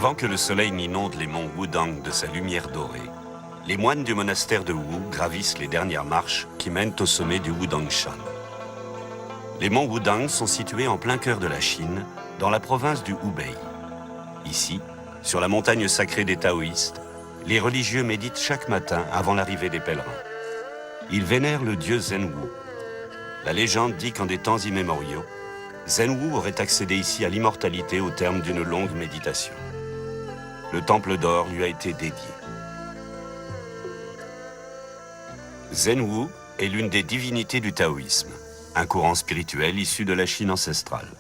Avant que le soleil n'inonde les monts Wudang de sa lumière dorée, les moines du monastère de Wu gravissent les dernières marches qui mènent au sommet du Wudangshan. Les monts Wudang sont situés en plein cœur de la Chine, dans la province du Hubei. Ici, sur la montagne sacrée des taoïstes, les religieux méditent chaque matin avant l'arrivée des pèlerins. Ils vénèrent le dieu Zhenwu. La légende dit qu'en des temps immémoriaux, Zhenwu aurait accédé ici à l'immortalité au terme d'une longue méditation. Le temple d'or lui a été dédié. Zhenwu est l'une des divinités du taoïsme, un courant spirituel issu de la Chine ancestrale.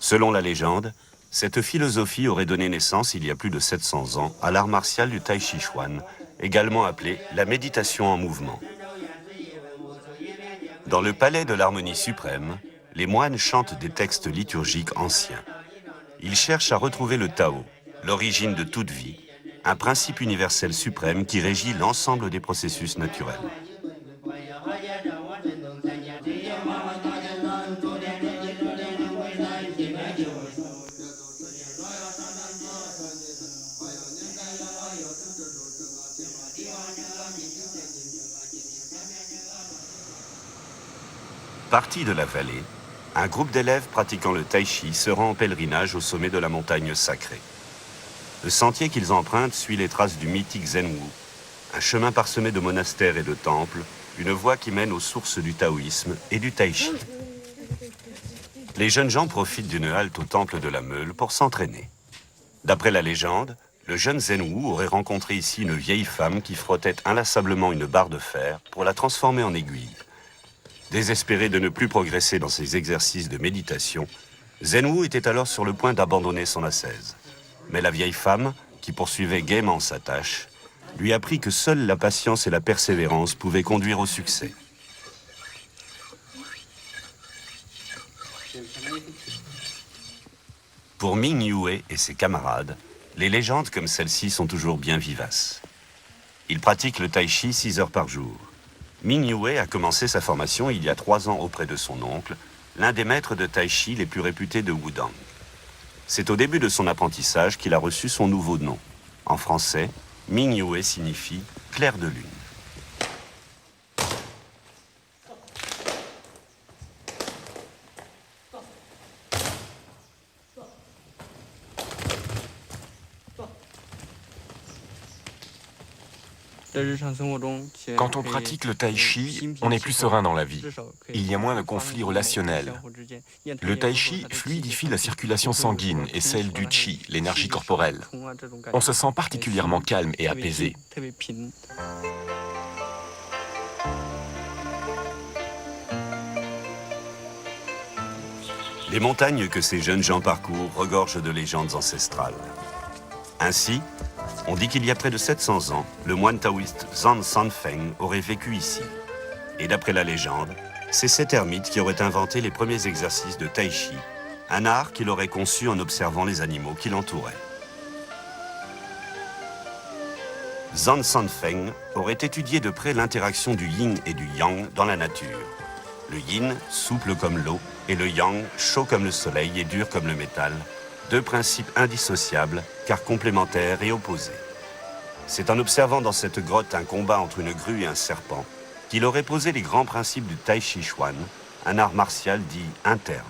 Selon la légende, cette philosophie aurait donné naissance il y a plus de 700 ans à l'art martial du Tai Chi Chuan, également appelé la méditation en mouvement. Dans le palais de l'harmonie suprême, les moines chantent des textes liturgiques anciens. Ils cherchent à retrouver le Tao, l'origine de toute vie, un principe universel suprême qui régit l'ensemble des processus naturels. Parti de la vallée, un groupe d'élèves pratiquant le tai chi se rend en pèlerinage au sommet de la montagne sacrée. Le sentier qu'ils empruntent suit les traces du mythique Zhenwu, un chemin parsemé de monastères et de temples, une voie qui mène aux sources du taoïsme et du tai chi. Les jeunes gens profitent d'une halte au temple de la Meule pour s'entraîner. D'après la légende, le jeune Zhenwu aurait rencontré ici une vieille femme qui frottait inlassablement une barre de fer pour la transformer en aiguille. Désespéré de ne plus progresser dans ses exercices de méditation, Zhenwu était alors sur le point d'abandonner son ascèse. Mais la vieille femme, qui poursuivait gaiement sa tâche, lui apprit que seule la patience et la persévérance pouvaient conduire au succès. Pour Ming Yue et ses camarades, les légendes comme celle-ci sont toujours bien vivaces. Ils pratiquent le tai chi 6 heures par jour. Ming Yue a commencé sa formation il y a 3 ans auprès de son oncle, l'un des maîtres de tai chi les plus réputés de Wudang. C'est au début de son apprentissage qu'il a reçu son nouveau nom. En français, Ming Yue signifie « clair de lune ». Quand on pratique le tai chi, on est plus serein dans la vie. Il y a moins de conflits relationnels. Le tai chi fluidifie la circulation sanguine et celle du qi, l'énergie corporelle. On se sent particulièrement calme et apaisé. Les montagnes que ces jeunes gens parcourent regorgent de légendes ancestrales. Ainsi, on dit qu'il y a près de 700 ans, le moine taoïste Zan Sanfeng aurait vécu ici. Et d'après la légende, c'est cet ermite qui aurait inventé les premiers exercices de tai chi, un art qu'il aurait conçu en observant les animaux qui l'entouraient. Zan Sanfeng aurait étudié de près l'interaction du yin et du yang dans la nature. Le yin, souple comme l'eau, et le yang, chaud comme le soleil et dur comme le métal, deux principes indissociables, car complémentaires et opposés. C'est en observant dans cette grotte un combat entre une grue et un serpent qu'il aurait posé les grands principes du Tai Chi Chuan, un art martial dit interne.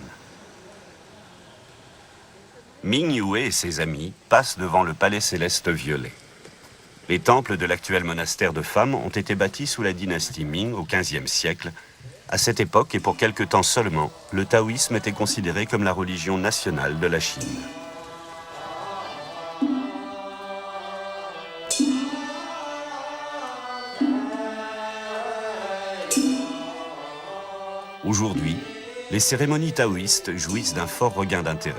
Ming Yue et ses amis passent devant le palais céleste violet. Les temples de l'actuel monastère de femmes ont été bâtis sous la dynastie Ming au XVe siècle. À cette époque, et pour quelque temps seulement, le taoïsme était considéré comme la religion nationale de la Chine. Aujourd'hui, les cérémonies taoïstes jouissent d'un fort regain d'intérêt.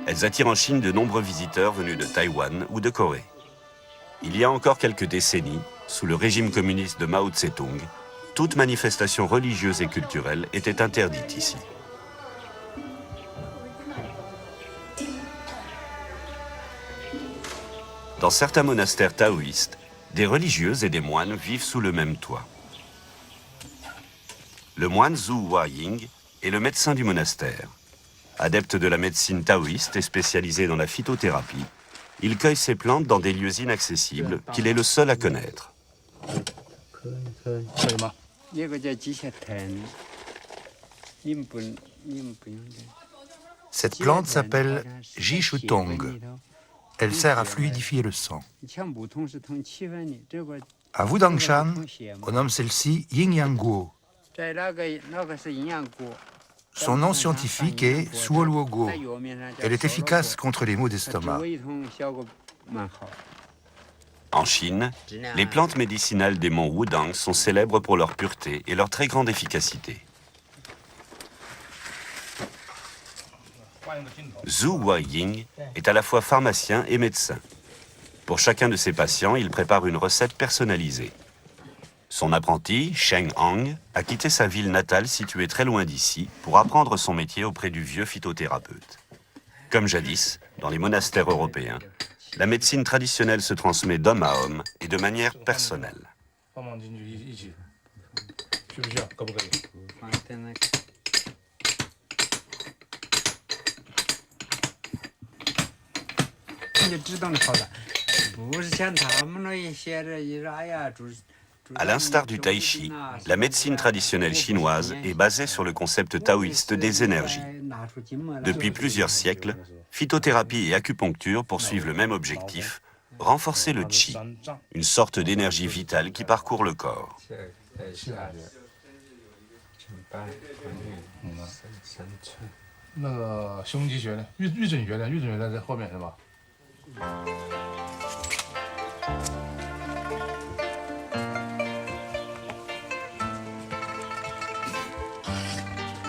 Elles attirent en Chine de nombreux visiteurs venus de Taïwan ou de Corée. Il y a encore quelques décennies, sous le régime communiste de Mao Tse-tung, toute manifestation religieuse et culturelle était interdite ici. Dans certains monastères taoïstes, des religieuses et des moines vivent sous le même toit. Le moine Zhu Huaying est le médecin du monastère. Adepte de la médecine taoïste et spécialisé dans la phytothérapie, Il cueille ses plantes dans des lieux inaccessibles qu'il est le seul à connaître. Cette plante s'appelle Jishutong. Elle sert à fluidifier le sang. À Wudangshan, on nomme celle-ci Yingyangguo. Son nom scientifique est Suoluoguo. Elle est efficace contre les maux d'estomac. En Chine, les plantes médicinales des monts Wudang sont célèbres pour leur pureté et leur très grande efficacité. Zhu Huaying est à la fois pharmacien et médecin. Pour chacun de ses patients, il prépare une recette personnalisée. Son apprenti, Sheng Hang, a quitté sa ville natale située très loin d'ici pour apprendre son métier auprès du vieux phytothérapeute. Comme jadis, dans les monastères européens, la médecine traditionnelle se transmet d'homme à homme et de manière personnelle. À l'instar du tai chi, la médecine traditionnelle chinoise est basée sur le concept taoïste des énergies. Depuis plusieurs siècles, phytothérapie et acupuncture poursuivent le même objectif, renforcer le qi, une sorte d'énergie vitale qui parcourt le corps.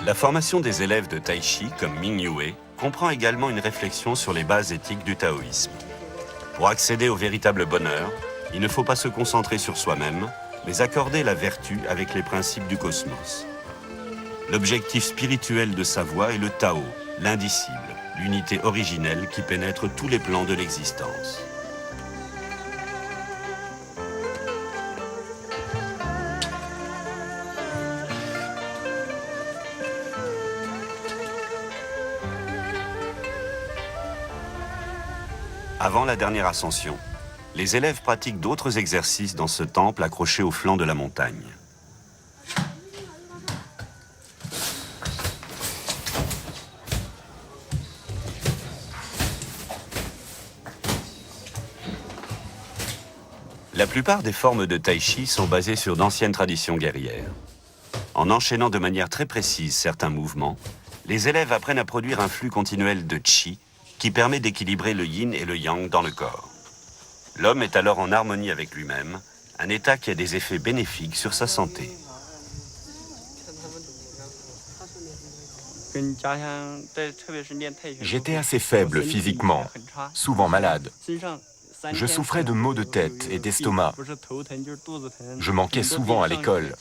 La formation des élèves de Tai Chi, comme Ming Yue, comprend également une réflexion sur les bases éthiques du taoïsme. Pour accéder au véritable bonheur, il ne faut pas se concentrer sur soi-même, mais accorder la vertu avec les principes du cosmos. L'objectif spirituel de sa voie est le Tao, l'indicible, l'unité originelle qui pénètre tous les plans de l'existence. Avant la dernière ascension, les élèves pratiquent d'autres exercices dans ce temple accroché au flanc de la montagne. La plupart des formes de tai chi sont basées sur d'anciennes traditions guerrières. En enchaînant de manière très précise certains mouvements, les élèves apprennent à produire un flux continuel de qi qui permet d'équilibrer le yin et le yang dans le corps. L'homme est alors en harmonie avec lui-même, un état qui a des effets bénéfiques sur sa santé. J'étais assez faible physiquement, souvent malade. Je souffrais de maux de tête et d'estomac. Je manquais souvent à l'école.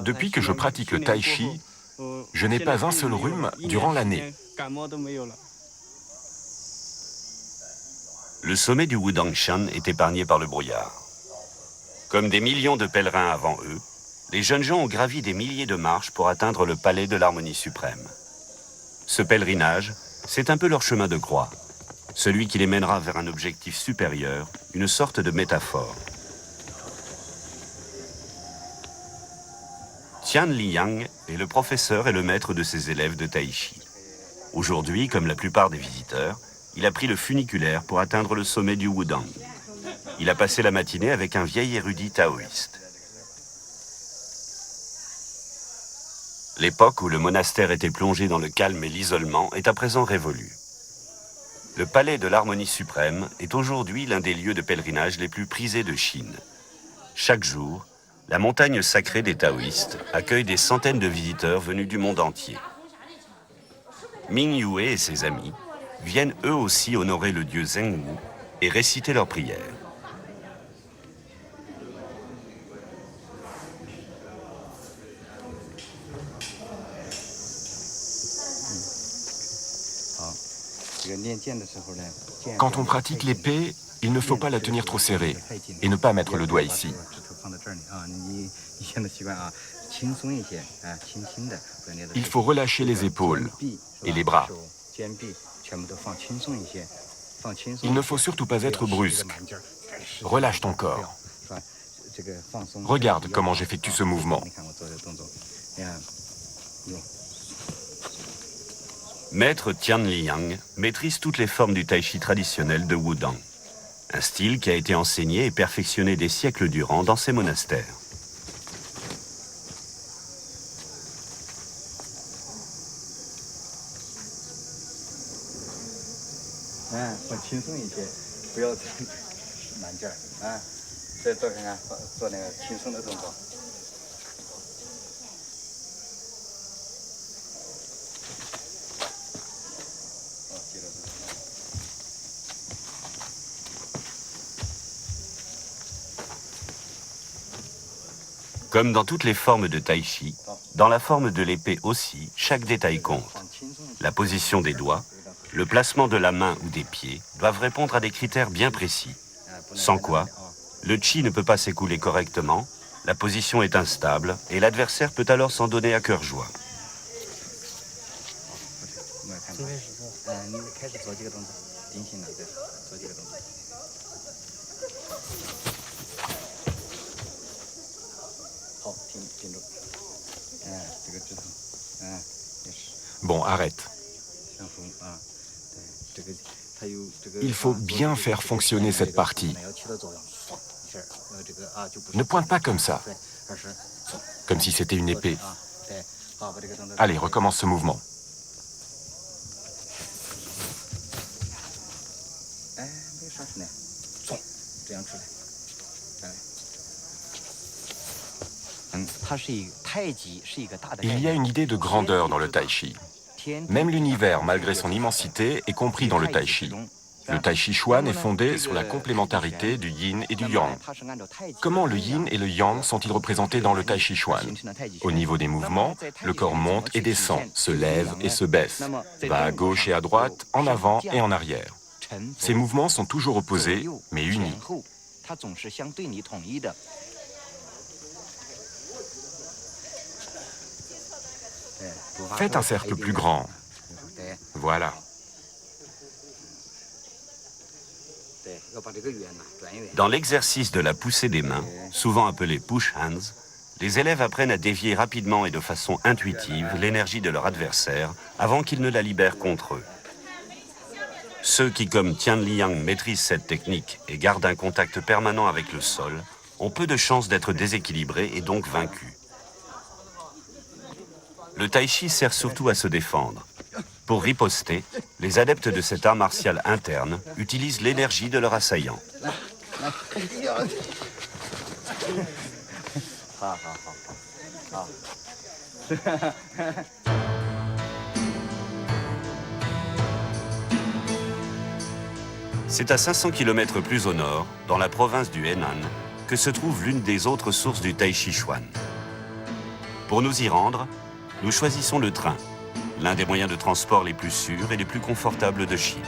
Depuis que je pratique le tai chi, je n'ai pas un seul rhume durant l'année. Le sommet du Wudangshan est épargné par le brouillard. Comme des millions de pèlerins avant eux, les jeunes gens ont gravi des milliers de marches pour atteindre le palais de l'harmonie suprême. Ce pèlerinage, c'est un peu leur chemin de croix, celui qui les mènera vers un objectif supérieur, une sorte de métaphore. Tian Liyang est le professeur et le maître de ses élèves de tai chi. Aujourd'hui, comme la plupart des visiteurs, il a pris le funiculaire pour atteindre le sommet du Wudang. Il a passé la matinée avec un vieil érudit taoïste. L'époque où le monastère était plongé dans le calme et l'isolement est à présent révolue. Le palais de l'harmonie suprême est aujourd'hui l'un des lieux de pèlerinage les plus prisés de Chine. Chaque jour, la montagne sacrée des taoïstes accueille des centaines de visiteurs venus du monde entier. Ming Yue et ses amis viennent eux aussi honorer le dieu Zhengwu et réciter leurs prières. Quand on pratique l'épée, il ne faut pas la tenir trop serrée et ne pas mettre le doigt ici. Il faut relâcher les épaules et les bras. Il ne faut surtout pas être brusque. Relâche ton corps. Regarde comment j'effectue ce mouvement. Maître Tian Liang maîtrise toutes les formes du tai chi traditionnel de Wudang, un style qui a été enseigné et perfectionné des siècles durant dans ses monastères. Comme dans toutes les formes de tai chi, dans la forme de l'épée aussi, chaque détail compte. La position des doigts, le placement de la main ou des pieds doivent répondre à des critères bien précis. Sans quoi, le chi ne peut pas s'écouler correctement, la position est instable et l'adversaire peut alors s'en donner à cœur joie. Bon, arrête. Il faut bien faire fonctionner cette partie. Ne pointe pas comme ça, comme si c'était une épée. Allez, recommence ce mouvement. Il y a une idée de grandeur dans le tai chi. Même l'univers, malgré son immensité, est compris dans le tai chi. Le tai chi chuan est fondé sur la complémentarité du yin et du yang. Comment le yin et le yang sont-ils représentés dans le tai chi chuan? Au niveau des mouvements, le corps monte et descend, se lève et se baisse, va à gauche et à droite, en avant et en arrière. Ces mouvements sont toujours opposés, mais unis. Faites un cercle plus grand. Voilà. Dans l'exercice de la poussée des mains, souvent appelé push hands, les élèves apprennent à dévier rapidement et de façon intuitive l'énergie de leur adversaire avant qu'il ne la libère contre eux. Ceux qui, comme Tian Liang, maîtrisent cette technique et gardent un contact permanent avec le sol, ont peu de chances d'être déséquilibrés et donc vaincus. Le tai chi sert surtout à se défendre. Pour riposter, les adeptes de cet art martial interne utilisent l'énergie de leur assaillant. C'est à 500 km plus au nord, dans la province du Henan, que se trouve l'une des autres sources du tai chi chuan. Pour nous y rendre, nous choisissons le train, l'un des moyens de transport les plus sûrs et les plus confortables de Chine.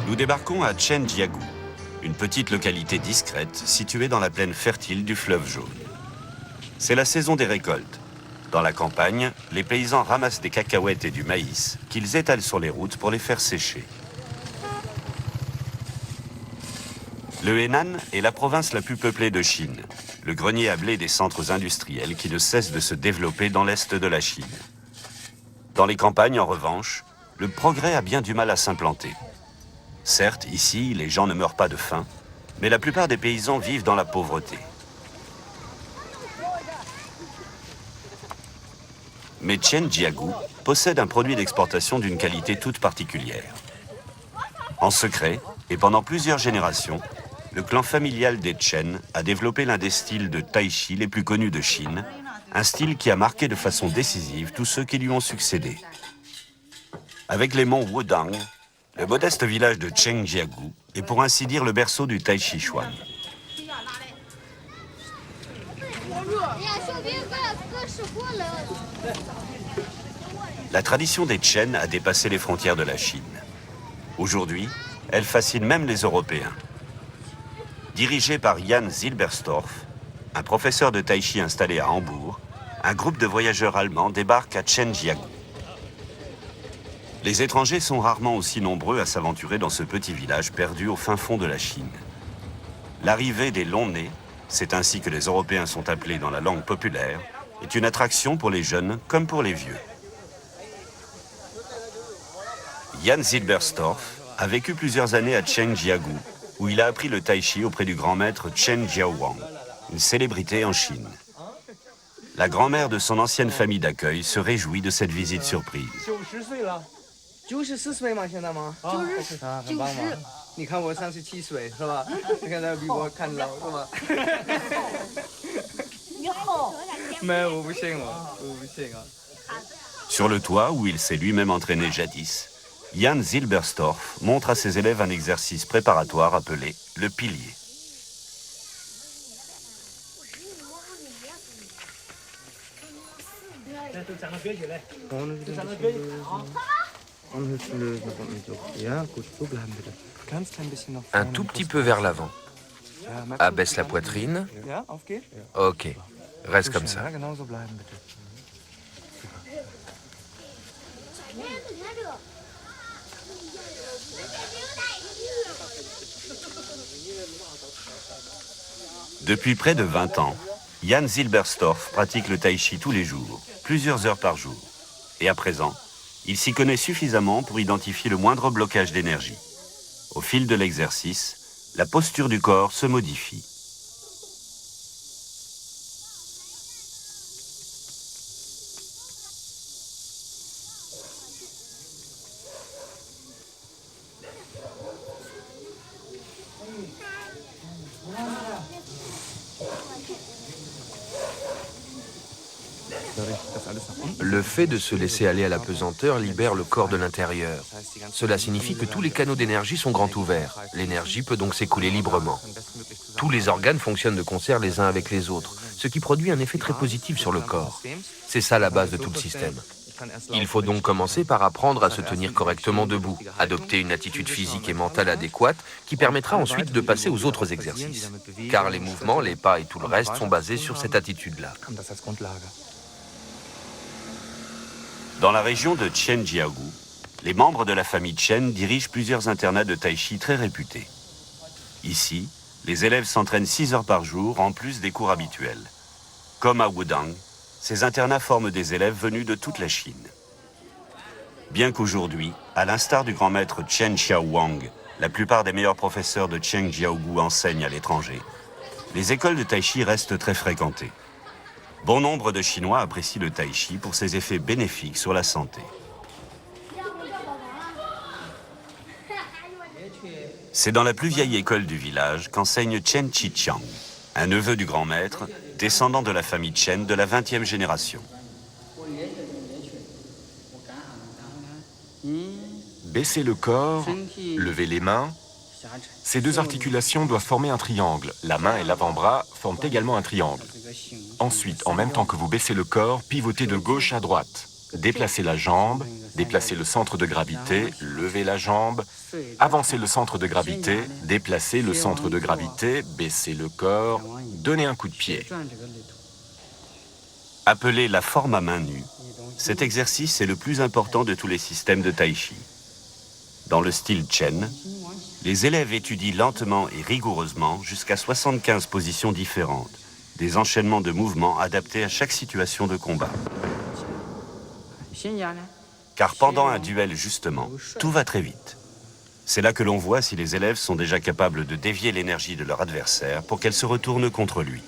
Nous débarquons à Chenjiagou, une petite localité discrète située dans la plaine fertile du fleuve Jaune. C'est la saison des récoltes. Dans la campagne, les paysans ramassent des cacahuètes et du maïs qu'ils étalent sur les routes pour les faire sécher. Le Henan est la province la plus peuplée de Chine, le grenier à blé des centres industriels qui ne cessent de se développer dans l'est de la Chine. Dans les campagnes, en revanche, le progrès a bien du mal à s'implanter. Certes, ici, les gens ne meurent pas de faim, mais la plupart des paysans vivent dans la pauvreté. Mais Chenjiagou possède un produit d'exportation d'une qualité toute particulière. En secret, et pendant plusieurs générations, le clan familial des Chen a développé l'un des styles de tai chi les plus connus de Chine, un style qui a marqué de façon décisive tous ceux qui lui ont succédé. Avec les monts Wudang, le modeste village de Chenjiagou est pour ainsi dire le berceau du tai chi chuan. La tradition des Chen a dépassé les frontières de la Chine. Aujourd'hui, elle fascine même les Européens. Dirigé par Jan Zilberstorff, un professeur de tai chi installé à Hambourg, un groupe de voyageurs allemands débarque à Zhenjiang. Les étrangers sont rarement aussi nombreux à s'aventurer dans ce petit village perdu au fin fond de la Chine. L'arrivée des longs-nez, c'est ainsi que les Européens sont appelés dans la langue populaire, est une attraction pour les jeunes comme pour les vieux. Jan Zilberstorff a vécu plusieurs années à Zhengjiagu, où il a appris le tai chi auprès du grand maître Chen Jiaowang, une célébrité en Chine. La grand-mère de son ancienne famille d'accueil se réjouit de cette visite surprise. Sur le toit, où il s'est lui-même entraîné jadis, Jan Zilberstorff montre à ses élèves un exercice préparatoire appelé le pilier. Un tout petit peu vers l'avant. Abaisse la poitrine. Ok, reste comme ça. Depuis près de 20 ans, Jan Zilberstorff pratique le tai chi tous les jours, plusieurs heures par jour. Et à présent, il s'y connaît suffisamment pour identifier le moindre blocage d'énergie. Au fil de l'exercice, la posture du corps se modifie. Le fait de se laisser aller à la pesanteur libère le corps de l'intérieur. Cela signifie que tous les canaux d'énergie sont grands ouverts. L'énergie peut donc s'écouler librement. Tous les organes fonctionnent de concert les uns avec les autres, ce qui produit un effet très positif sur le corps. C'est ça la base de tout le système. Il faut donc commencer par apprendre à se tenir correctement debout, adopter une attitude physique et mentale adéquate qui permettra ensuite de passer aux autres exercices. Car les mouvements, les pas et tout le reste sont basés sur cette attitude-là. Dans la région de Zhenjiagu, les membres de la famille Chen dirigent plusieurs internats de tai chi très réputés. Ici, les élèves s'entraînent 6 heures par jour en plus des cours habituels. Comme à Wudang, ces internats forment des élèves venus de toute la Chine. Bien qu'aujourd'hui, à l'instar du grand maître Chen Xiaowang, la plupart des meilleurs professeurs de Zhengjiagu enseignent à l'étranger, les écoles de tai chi restent très fréquentées. Bon nombre de Chinois apprécient le tai chi pour ses effets bénéfiques sur la santé. C'est dans la plus vieille école du village qu'enseigne Chen Chichiang, un neveu du grand maître, descendant de la famille Chen de la 20e génération. Baisser le corps, lever les mains. Ces deux articulations doivent former un triangle. La main et l'avant-bras forment également un triangle. Ensuite, en même temps que vous baissez le corps, pivotez de gauche à droite. Déplacez la jambe, déplacez le centre de gravité, levez la jambe, avancez le centre de gravité, déplacez le centre de gravité, baissez le corps, donnez un coup de pied. Appelé la forme à main nue, cet exercice est le plus important de tous les systèmes de tai chi. Dans le style Chen, les élèves étudient lentement et rigoureusement jusqu'à 75 positions différentes, des enchaînements de mouvements adaptés à chaque situation de combat. Car pendant un duel, justement, tout va très vite. C'est là que l'on voit si les élèves sont déjà capables de dévier l'énergie de leur adversaire pour qu'elle se retourne contre lui.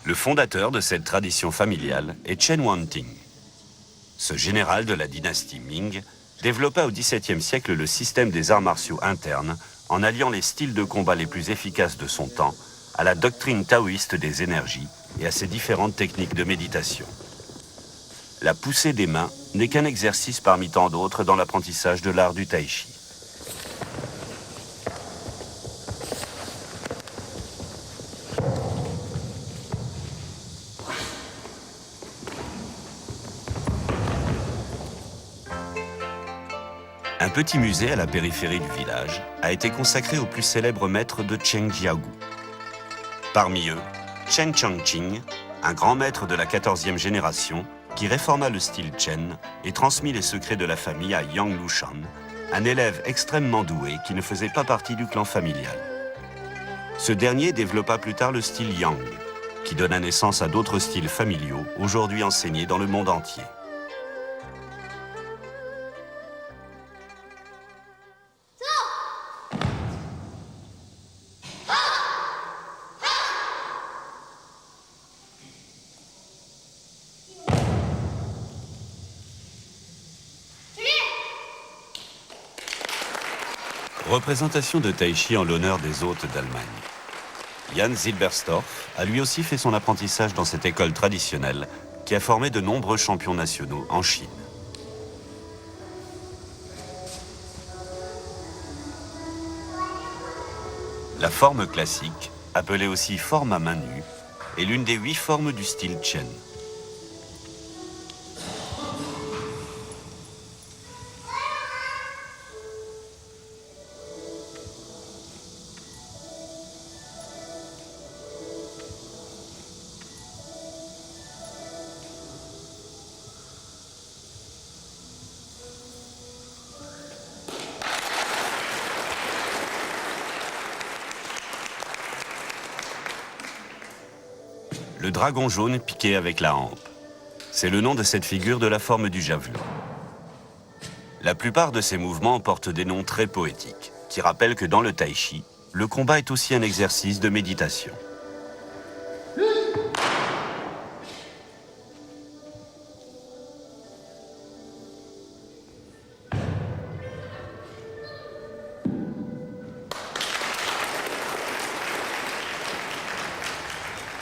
Le fondateur de cette tradition familiale est Chen Wanting. Ce général de la dynastie Ming développa au XVIIe siècle le système des arts martiaux internes en alliant les styles de combat les plus efficaces de son temps à la doctrine taoïste des énergies et à ses différentes techniques de méditation. La poussée des mains n'est qu'un exercice parmi tant d'autres dans l'apprentissage de l'art du tai chi. petit musée à la périphérie du village a été consacré aux plus célèbres maîtres de Cheng Jiagu. Parmi eux, Chen Changqing, un grand maître de la 14e génération qui réforma le style Chen et transmit les secrets de la famille à Yang Lushan, un élève extrêmement doué qui ne faisait pas partie du clan familial. Ce dernier développa plus tard le style Yang, qui donna naissance à d'autres styles familiaux aujourd'hui enseignés dans le monde entier. Représentation de Tai Chi en l'honneur des hôtes d'Allemagne. Jan Zilberstorff a lui aussi fait son apprentissage dans cette école traditionnelle qui a formé de nombreux champions nationaux en Chine. La forme classique, appelée aussi forme à main nue, est l'une des 8 formes du style Chen. Le dragon jaune piqué avec la hampe. C'est le nom de cette figure de la forme du javelot. La plupart de ces mouvements portent des noms très poétiques, qui rappellent que dans le tai chi, le combat est aussi un exercice de méditation.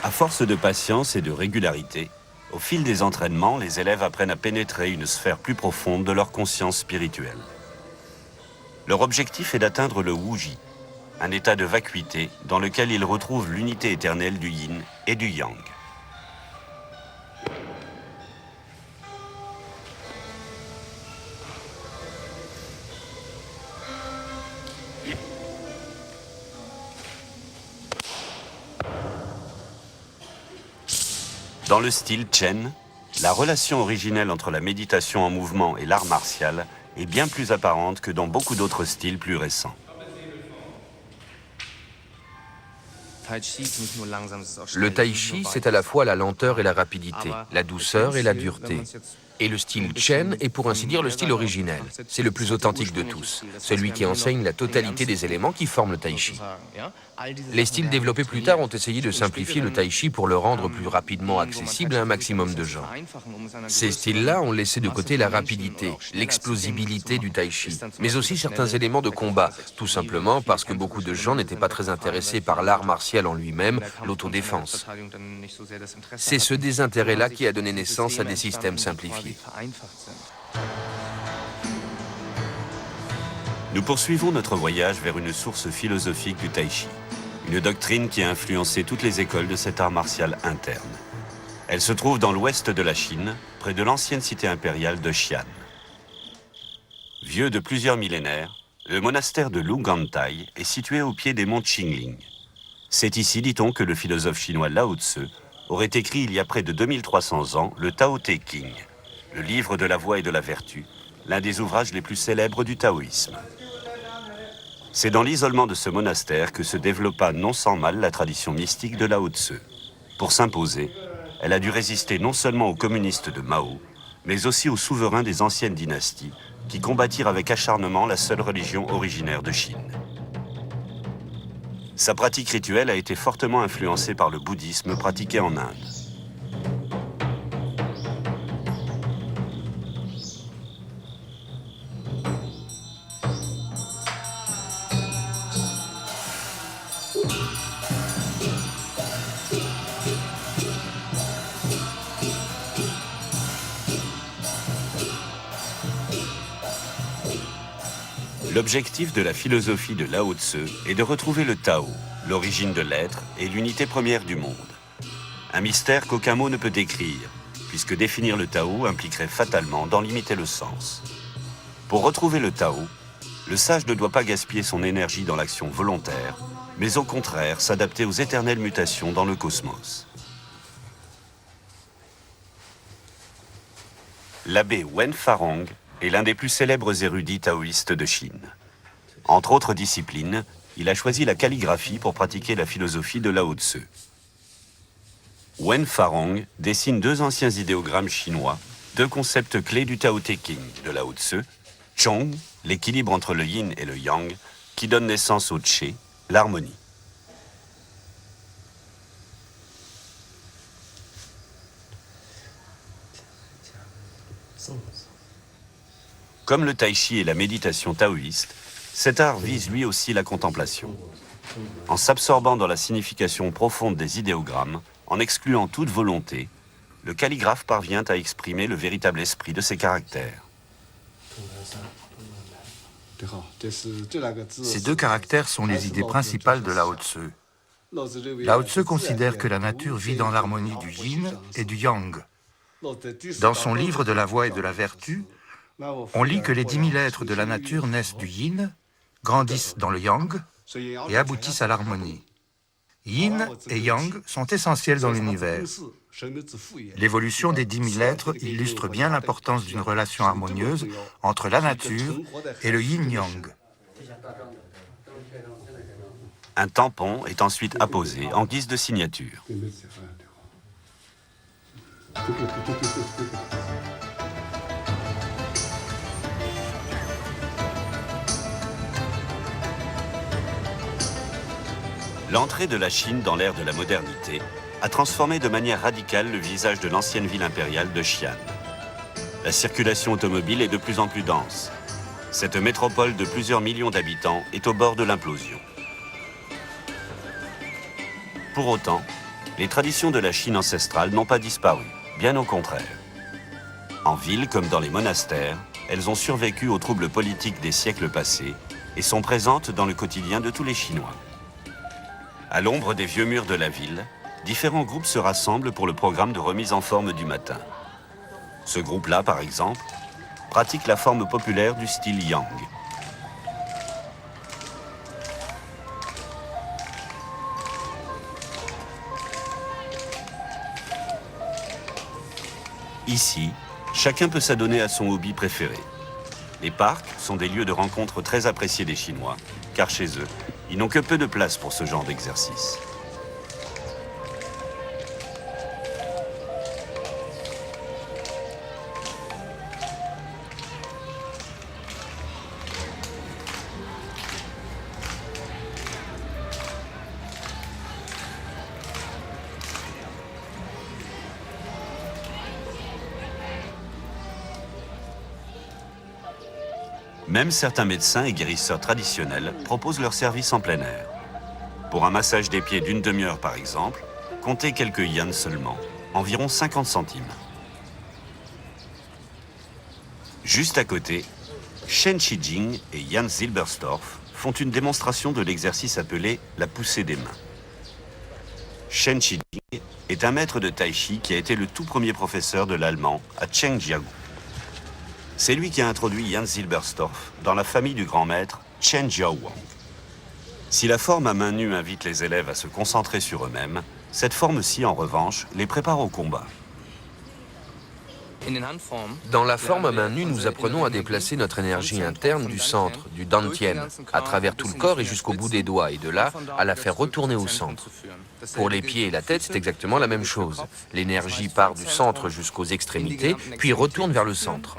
À force de patience et de régularité, au fil des entraînements, les élèves apprennent à pénétrer une sphère plus profonde de leur conscience spirituelle. Leur objectif est d'atteindre le Wuji, un état de vacuité dans lequel ils retrouvent l'unité éternelle du yin et du yang. Dans le style Chen, la relation originelle entre la méditation en mouvement et l'art martial est bien plus apparente que dans beaucoup d'autres styles plus récents. Le tai chi, c'est à la fois la lenteur et la rapidité, la douceur et la dureté. Et le style Chen est pour ainsi dire le style originel. C'est le plus authentique de tous, celui qui enseigne la totalité des éléments qui forment le tai chi. Les styles développés plus tard ont essayé de simplifier le tai chi pour le rendre plus rapidement accessible à un maximum de gens. Ces styles-là ont laissé de côté la rapidité, l'explosivité du tai chi, mais aussi certains éléments de combat, tout simplement parce que beaucoup de gens n'étaient pas très intéressés par l'art martial en lui-même, l'autodéfense. C'est ce désintérêt-là qui a donné naissance à des systèmes simplifiés. Nous poursuivons notre voyage vers une source philosophique du tai chi, une doctrine qui a influencé toutes les écoles de cet art martial interne. Elle se trouve dans l'ouest de la Chine, près de l'ancienne cité impériale de Xi'an. Vieux de plusieurs millénaires, le monastère de Lugantai est situé au pied des monts Qingling. C'est ici, dit-on, que le philosophe chinois Lao Tzu aurait écrit il y a près de 2300 ans le Tao Te Ching, le livre de la voie et de la vertu, l'un des ouvrages les plus célèbres du taoïsme. C'est dans l'isolement de ce monastère que se développa non sans mal la tradition mystique de Lao Tzu. Pour s'imposer, elle a dû résister non seulement aux communistes de Mao, mais aussi aux souverains des anciennes dynasties qui combattirent avec acharnement la seule religion originaire de Chine. Sa pratique rituelle a été fortement influencée par le bouddhisme pratiqué en Inde. L'objectif de la philosophie de Lao Tzu est de retrouver le Tao, l'origine de l'être et l'unité première du monde. Un mystère qu'aucun mot ne peut décrire, puisque définir le Tao impliquerait fatalement d'en limiter le sens. Pour retrouver le Tao, le sage ne doit pas gaspiller son énergie dans l'action volontaire, mais au contraire s'adapter aux éternelles mutations dans le cosmos. L'abbé Wen Farong est l'un des plus célèbres érudits taoïstes de Chine. Entre autres disciplines, il a choisi la calligraphie pour pratiquer la philosophie de Lao Tzu. Wen Farong dessine deux anciens idéogrammes chinois, deux concepts clés du Tao Te Ching de Lao Tzu, Chong, l'équilibre entre le yin et le yang, qui donne naissance au Che, l'harmonie. Comme le tai chi et la méditation taoïste, cet art vise lui aussi la contemplation. En s'absorbant dans la signification profonde des idéogrammes, en excluant toute volonté, le calligraphe parvient à exprimer le véritable esprit de ses caractères. Ces deux caractères sont les idées principales de Lao Tzu. Lao Tzu considère que la nature vit dans l'harmonie du yin et du yang. Dans son livre de la voie et de la vertu, on lit que les 10 000 êtres de la nature naissent du yin, grandissent dans le yang et aboutissent à l'harmonie. Yin et yang sont essentiels dans l'univers. L'évolution des 10 000 êtres illustre bien l'importance d'une relation harmonieuse entre la nature et le yin-yang. Un tampon est ensuite apposé en guise de signature. L'entrée de la Chine dans l'ère de la modernité a transformé de manière radicale le visage de l'ancienne ville impériale de Xi'an. La circulation automobile est de plus en plus dense. Cette métropole de plusieurs millions d'habitants est au bord de l'implosion. Pour autant, les traditions de la Chine ancestrale n'ont pas disparu, bien au contraire. En ville comme dans les monastères, elles ont survécu aux troubles politiques des siècles passés et sont présentes dans le quotidien de tous les Chinois. À l'ombre des vieux murs de la ville, différents groupes se rassemblent pour le programme de remise en forme du matin. Ce groupe-là, par exemple, pratique la forme populaire du style Yang. Ici, chacun peut s'adonner à son hobby préféré. Les parcs sont des lieux de rencontre très appréciés des Chinois, car chez eux, ils n'ont que peu de place pour ce genre d'exercice. Même certains médecins et guérisseurs traditionnels proposent leurs services en plein air. Pour un massage des pieds d'une demi-heure par exemple, comptez quelques yens seulement, environ 50 centimes. Juste à côté, Shen Shijing et Jan Zilberstorff font une démonstration de l'exercice appelé la poussée des mains. Shen Shijing est un maître de tai chi qui a été le tout premier professeur de l'allemand à Chengjiagu. C'est lui qui a introduit Jan Zilberstorff dans la famille du grand maître Chen Jiaowang. Si la forme à main nue invite les élèves à se concentrer sur eux-mêmes, cette forme-ci, en revanche, les prépare au combat. Dans la forme à main nue, nous apprenons à déplacer notre énergie interne du centre, du dantian, à travers tout le corps et jusqu'au bout des doigts, et de là, à la faire retourner au centre. Pour les pieds et la tête, c'est exactement la même chose. L'énergie part du centre jusqu'aux extrémités, puis retourne vers le centre.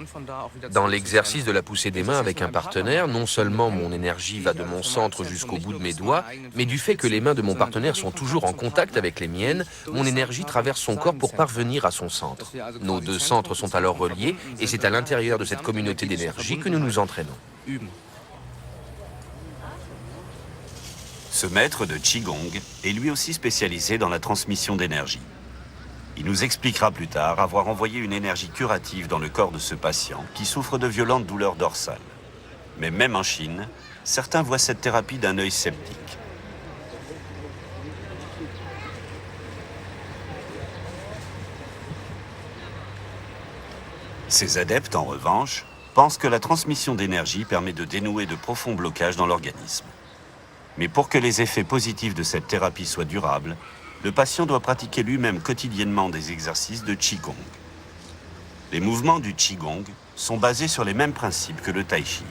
Dans l'exercice de la poussée des mains avec un partenaire, non seulement mon énergie va de mon centre jusqu'au bout de mes doigts, mais du fait que les mains de mon partenaire sont toujours en contact avec les miennes, mon énergie traverse son corps pour parvenir à son centre. Nos deux centres sont alors reliés, et c'est à l'intérieur de cette communauté d'énergie que nous nous entraînons. Ce maître de Qigong est lui aussi spécialisé dans la transmission d'énergie. Il nous expliquera plus tard avoir envoyé une énergie curative dans le corps de ce patient qui souffre de violentes douleurs dorsales. Mais même en Chine, certains voient cette thérapie d'un œil sceptique. Ces adeptes, en revanche, pensent que la transmission d'énergie permet de dénouer de profonds blocages dans l'organisme. Mais pour que les effets positifs de cette thérapie soient durables, le patient doit pratiquer lui-même quotidiennement des exercices de Qigong. Les mouvements du Qigong sont basés sur les mêmes principes que le Tai Chi.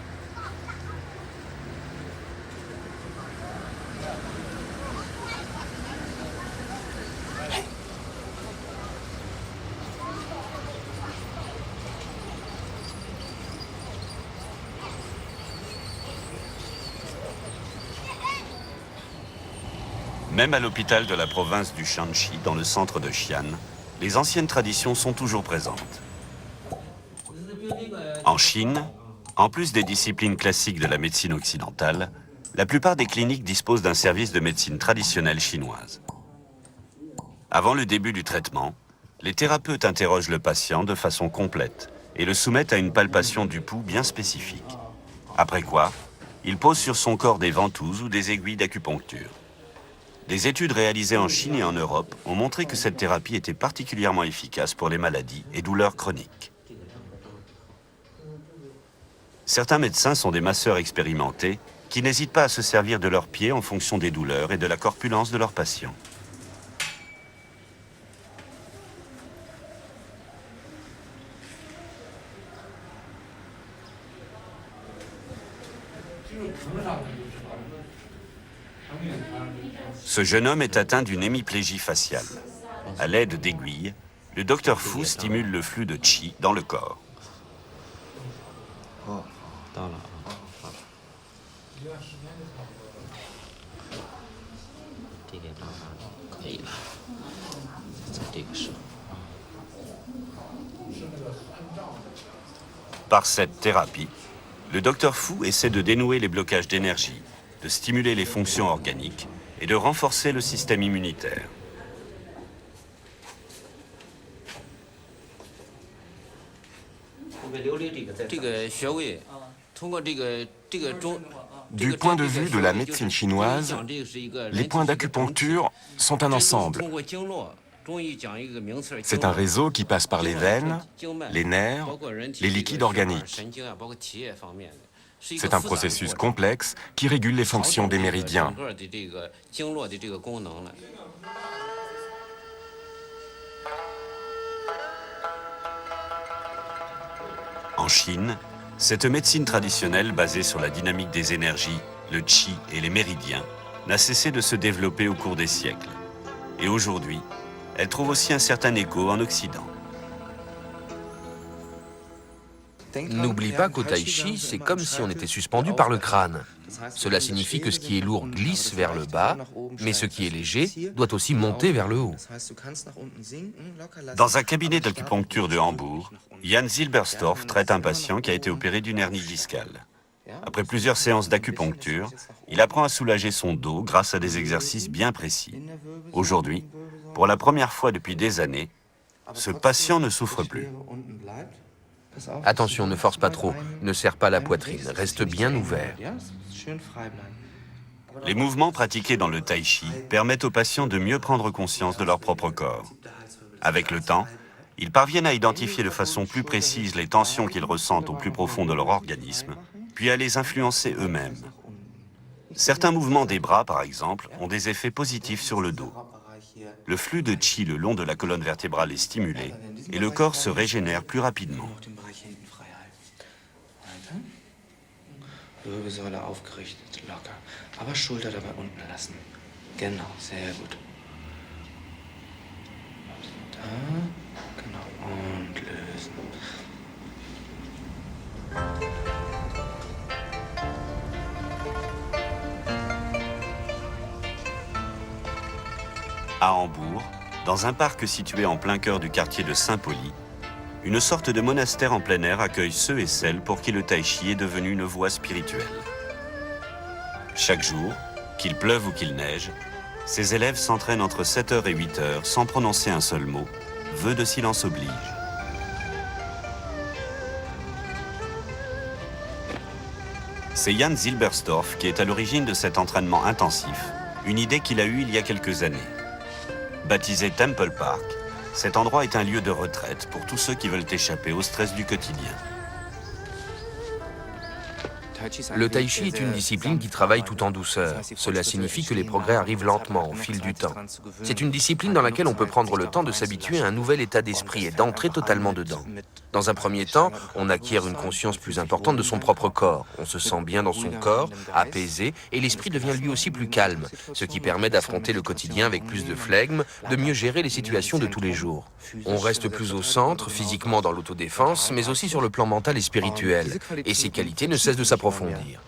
Même à l'hôpital de la province du Shanxi, dans le centre de Xi'an, les anciennes traditions sont toujours présentes. En Chine, en plus des disciplines classiques de la médecine occidentale, la plupart des cliniques disposent d'un service de médecine traditionnelle chinoise. Avant le début du traitement, les thérapeutes interrogent le patient de façon complète et le soumettent à une palpation du pouls bien spécifique. Après quoi, ils posent sur son corps des ventouses ou des aiguilles d'acupuncture. Des études réalisées en Chine et en Europe ont montré que cette thérapie était particulièrement efficace pour les maladies et douleurs chroniques. Certains médecins sont des masseurs expérimentés qui n'hésitent pas à se servir de leurs pieds en fonction des douleurs et de la corpulence de leurs patients. Ce jeune homme est atteint d'une hémiplégie faciale. À l'aide d'aiguilles, le docteur Fu stimule le flux de qi dans le corps. Par cette thérapie, le docteur Fu essaie de dénouer les blocages d'énergie, de stimuler les fonctions organiques et de renforcer le système immunitaire. Du point de vue de la médecine chinoise, les points d'acupuncture sont un ensemble. C'est un réseau qui passe par les veines, les nerfs, les liquides organiques. C'est un processus complexe qui régule les fonctions des méridiens. En Chine, cette médecine traditionnelle basée sur la dynamique des énergies, le qi et les méridiens n'a cessé de se développer au cours des siècles. Et aujourd'hui, elle trouve aussi un certain écho en Occident. N'oublie pas qu'au tai chi, c'est comme si on était suspendu par le crâne. Cela signifie que ce qui est lourd glisse vers le bas, mais ce qui est léger doit aussi monter vers le haut. Dans un cabinet d'acupuncture de Hambourg, Jan Zilberstorff traite un patient qui a été opéré d'une hernie discale. Après plusieurs séances d'acupuncture, il apprend à soulager son dos grâce à des exercices bien précis. Aujourd'hui, pour la première fois depuis des années, ce patient ne souffre plus. Attention, ne force pas trop, ne serre pas la poitrine, reste bien ouvert. Les mouvements pratiqués dans le tai chi permettent aux patients de mieux prendre conscience de leur propre corps. Avec le temps, ils parviennent à identifier de façon plus précise les tensions qu'ils ressentent au plus profond de leur organisme, puis à les influencer eux-mêmes. Certains mouvements des bras, par exemple, ont des effets positifs sur le dos. Le flux de qi le long de la colonne vertébrale est stimulé et le corps se régénère plus rapidement. Wirbelsäule aufgerichtet, locker. Aber Schulter dabei unten lassen. Genau, sehr gut. Da, genau, und lösen. À Hambourg, dans un parc situé en plein cœur du quartier de Saint-Pauli, une sorte de monastère en plein air accueille ceux et celles pour qui le tai chi est devenu une voie spirituelle. Chaque jour, qu'il pleuve ou qu'il neige, ces élèves s'entraînent entre 7h et 8h sans prononcer un seul mot, vœu de silence oblige. C'est Jan Zilberstorff qui est à l'origine de cet entraînement intensif, une idée qu'il a eue il y a quelques années. Baptisé Temple Park, cet endroit est un lieu de retraite pour tous ceux qui veulent échapper au stress du quotidien. Le tai chi est une discipline qui travaille tout en douceur. Cela signifie que les progrès arrivent lentement, au fil du temps. C'est une discipline dans laquelle on peut prendre le temps de s'habituer à un nouvel état d'esprit et d'entrer totalement dedans. Dans un premier temps, on acquiert une conscience plus importante de son propre corps. On se sent bien dans son corps, apaisé, et l'esprit devient lui aussi plus calme, ce qui permet d'affronter le quotidien avec plus de flegme, de mieux gérer les situations de tous les jours. On reste plus au centre, physiquement dans l'autodéfense, mais aussi sur le plan mental et spirituel, et ces qualités ne cessent de s'approfondir.